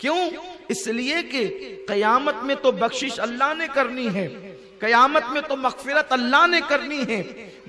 क्यों? इसलिए कि कयामत में तो बख्शिश अल्लाह ने करनी है, कयामत में तो मगफिरत अल्लाह ने करनी है,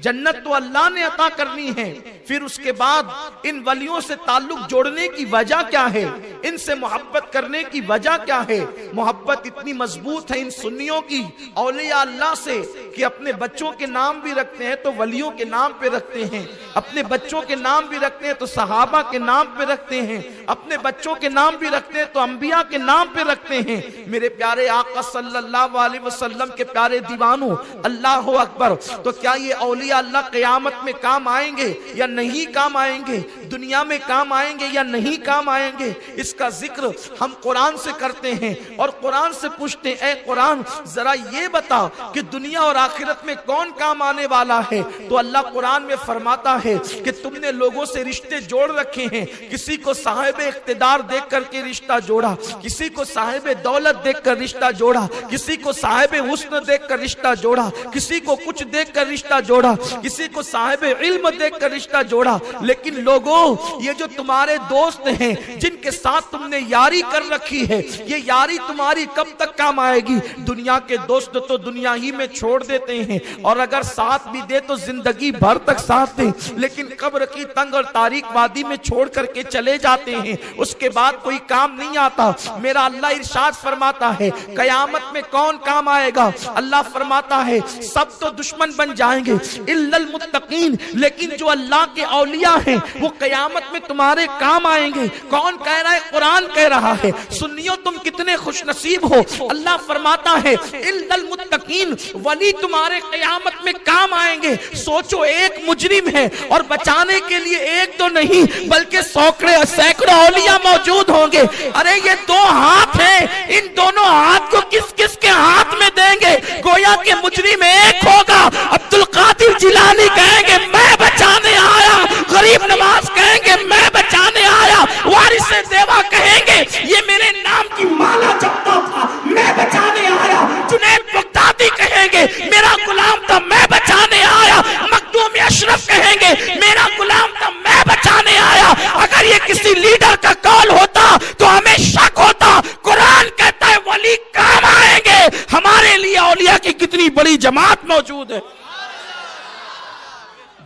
जन्नत तो अल्लाह ने अता करनी है। फिर उसके बाद इन वलियों से ताल्लुक जोड़ने की वजह क्या है, इनसे मोहब्बत करने की वजह क्या है? मोहब्बत इतनी मजबूत है इन सुन्नियों की औलिया अल्लाह से कि अपने बच्चों के नाम भी रखते हैं तो वलियों के नाम पे रखते हैं, अपने बच्चों के नाम भी रखते हैं तो सहाबा के नाम पे रखते हैं, अपने बच्चों के नाम भी रखते हैं तो अंबिया के नाम पे रखते हैं। मेरे प्यारे आका सल्लल्लाहु अलैहि वसल्लम के प्यारे दीवानों, अल्लाह अकबर। तो क्या ये औलिया अल्लाह क़यामत में काम आएंगे या नहीं काम आएंगे? दुनिया में काम आएंगे या नहीं काम आएंगे? इसका जिक्र हम कुरान से करते हैं और कुरान से पूछते हैं, ए कुरान जरा ये बता कि दुनिया और आखिरत में कौन काम आने वाला है? तो अल्लाह कुरान में फरमाता है कि तुमने लोगों से रिश्ते जोड़ रखे हैं, किसी को साहिब इख्तिदार देख करके रिश्ता जोड़ा, किसी को साहिब दौलत देख कर रिश्ता जोड़ा, किसी को साहिब हुस्न देख कर रिश्ता जोड़ा, किसी को कुछ देख कर रिश्ता जोड़ा, किसी को साहिब इल्म देख कर रिश्ता जोड़ा। लेकिन लोगों, ये जो तुम्हारे दोस्त हैं जिनके साथ तुमने यारी कर रखी है, ये यारी तुम्हारी कब तक काम आएगी? दुनिया के दोस्त तो दुनिया ही में छोड़ देते हैं और अगर साथ भी दे तो जिंदगी भर तक साथ दें, लेकिन कब्र की तंग और तारीक वादी में छोड़ करके चले जाते हैं, उसके बाद कोई काम नहीं आता। मेरा अल्लाह इरशाद फरमाता है, कयामत में कौन काम आएगा? अल्लाह फरमाता है सब तो दुश्मन बन जाएंगे इल्लल मुत्तकीन, लेकिन जो अल्लाह के औलिया हैं वो कयामत में तुम्हारे काम आएंगे। कौन कह रहा है? कुरान कह रहा है। सुन्नियों तुम कितने खुशनसीब हो, अल्लाह फरमाता है इल्लल मुत्तकीन, वली तुम्हारे कयामत में काम आएंगे। सोचो, एक मुजरिम है और बचाने के लिए एक तो नहीं बल्कि सैकड़ों औलिया मौजूद होंगे। अरे ये दो हाथ हैं, इन दोनों हाथ को किस किस के हाथ में देंगे? गोया के मुजरिम एक होगा, अब्दुल कादिर जिलानी कहेंगे मैं बचाने आया, गरीब नवाज कहेंगे मैं बचाने आया, वारिस देवा कहेंगे ये मेरे नाम की माला जपता था मैं बचाने आया, जुनैद बगदादी कहेंगे मेरा गुलाम था मैं बचाने आया, मखदूम अशरफ कहेंगे मेरा गुलाम था मैं बचाने आया। अगर ये किसी लीडर का कॉल होता तो हमें शक होता। कुरान कहता है वली काम आएंगे। हमारे लिए औलिया की कितनी बड़ी जमात मौजूद है।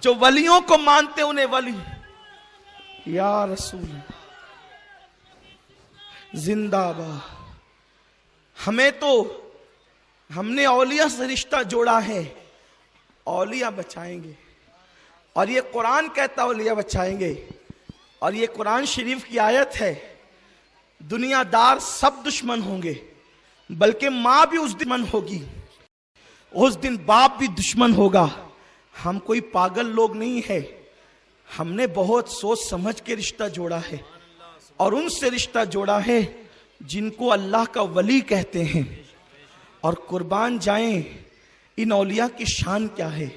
जो वलियों को मानते उन्हें वली, या रसूल जिंदाबाद। हमें तो हमने औलिया से रिश्ता जोड़ा है, औलिया बचाएंगे। और ये कुरान कहता औलिया बचाएंगे, और ये कुरान शरीफ की आयत है। दुनियादार सब दुश्मन होंगे, बल्कि माँ भी उस दुश्मन होगी, उस दिन बाप भी दुश्मन होगा। हम कोई पागल लोग नहीं है, हमने बहुत सोच समझ के रिश्ता जोड़ा है और उनसे रिश्ता जोड़ा है जिनको अल्लाह का वली कहते हैं। और कुर्बान जाएं, इन औलिया की शान क्या है।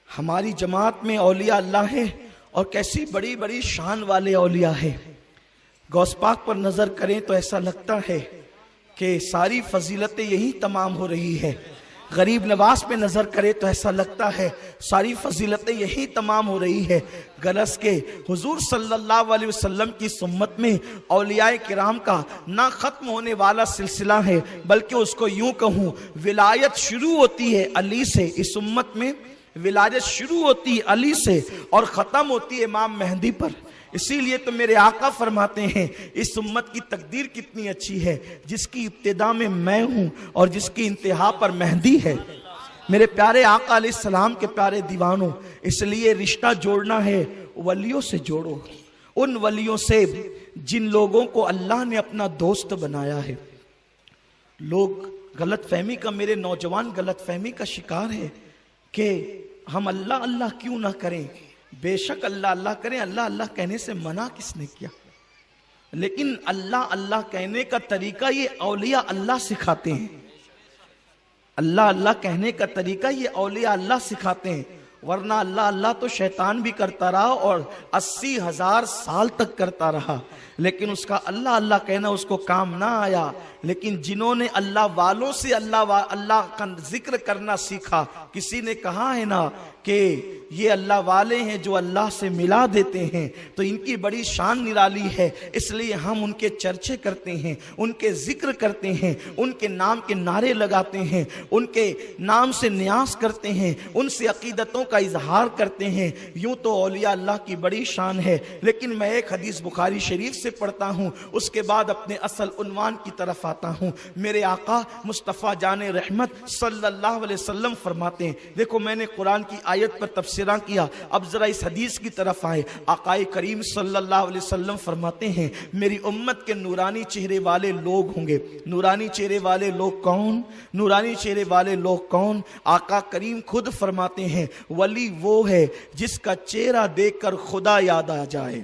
हमारी जमात में औलिया अल्लाह है और कैसी बड़ी बड़ी शान वाले औलिया है। गौस पाक पर नजर करें तो ऐसा लगता है कि सारी फजीलतें यही तमाम हो रही है। गरीब नवाज पे नजर करे तो ऐसा लगता है सारी फजीलतें यही तमाम हो रही है। गरज के हुजूर सल्लल्लाहु अलैहि वसल्लम की सुन्नत में औलियाए किराम का ना खत्म होने वाला सिलसिला है, बल्कि उसको यूं कहूं विलायत शुरू होती है अली से। इस उम्मत में विलायत शुरू होती है अली से और खत्म होती है इमाम मेहदी पर। इसीलिए तो मेरे आका फरमाते हैं इस उम्मत की तकदीर कितनी अच्छी है, जिसकी इब्तिदा में मैं हूं और जिसकी इंतहा पर मेहदी है। मेरे प्यारे आका अलैहिस्सलाम के प्यारे दीवानों, इसलिए रिश्ता जोड़ना है वलियों से जोड़ो, उन वलियों से जिन लोगों को अल्लाह ने अपना दोस्त बनाया है। लोग गलत फहमी का, मेरे नौजवान गलत फहमी का शिकार है कि हम अल्लाह अल्लाह क्यों ना करें। बेशक अल्लाह अल्लाह करें, अल्लाह अल्लाह कहने से मना किसने किया? लेकिन अल्लाह अल्लाह कहने का तरीका ये औलिया अल्लाह सिखाते हैं। अल्लाह अल्लाह कहने का तरीका ये औलिया अल्लाह सिखाते हैं, वरना अल्लाह अल्लाह तो शैतान भी करता रहा और 80,000 साल तक करता रहा, लेकिन उसका अल्लाह अल्लाह कहना उसको काम ना आया। लेकिन जिन्होंने अल्लाह वालों से अल्लाह का जिक्र करना सीखा, किसी ने कहा है ना कि ये अल्लाह वाले हैं जो अल्लाह से मिला देते हैं, तो इनकी बड़ी शान निराली है, इसलिए हम उनके चर्चे करते हैं, उनके जिक्र करते हैं, उनके नाम के नारे लगाते हैं, उनके नाम से न्यास करते हैं, उनसे अकीदतों का इजहार करते हैं। यूं तो औलिया अल्लाह की बड़ी शान है, लेकिन मैं एक हदीस बुखारी शरीफ से पढ़ता हूं, उसके बाद अपने असल उन्वान की तरफ आता हूं। मेरे आका मुस्तफ़ा जाने रहमत सल्लल्लाहु अलैहि वसल्लम फरमाते हैं, देखो मैंने कुरान की आयत पर तफसीरा किया, अब जरा इस हदीस की तरफ आए। आकाए करीम सल्लल्लाहु अलैहि वसल्लम फरमाते हैं, मेरी उम्मत के नूरानी चेहरे वाले लोग होंगे। नूरानी चेहरे वाले लोग कौन? नूरानी चेहरे वाले लोग कौन? आका करीम खुद फरमाते हैं, वली वो है जिसका चेहरा देखकर खुदा याद आ जाए।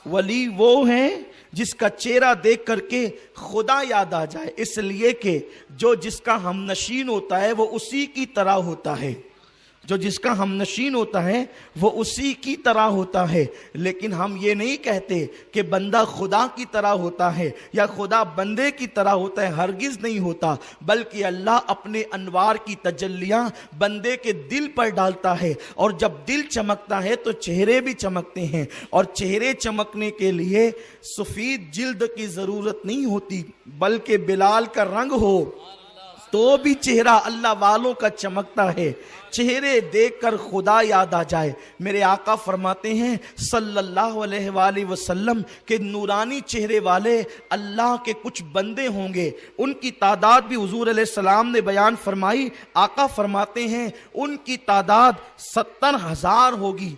वली वो है जिसका चेहरा देख करके खुदा याद आ जाए, इसलिए कि जो जिसका हमनशीन होता है वो उसी की तरह होता है, जो जिसका हमनशीन होता है वो उसी की तरह होता है। लेकिन हम ये नहीं कहते कि बंदा खुदा की तरह होता है या खुदा बंदे की तरह होता है, हरगिज नहीं होता, बल्कि अल्लाह अपने अनवार की तजल्लियां बंदे के दिल पर डालता है, और जब दिल चमकता है तो चेहरे भी चमकते हैं, और चेहरे चमकने के लिए सफेद जिल्द की जरूरत नहीं होती, बल्कि बिलाल का रंग हो तो भी चेहरा अल्लाह वालों का चमकता है। चेहरे देखकर खुदा याद आ जाए। मेरे आका फरमाते हैं सल्लल्लाहु अलैहि वसल्लम के नूरानी चेहरे वाले अल्लाह के कुछ बंदे होंगे, उनकी तादाद भी हुजूर अलैहिस्सलाम ने बयान फरमाई। आका फरमाते हैं उनकी तादाद 70,000 होगी।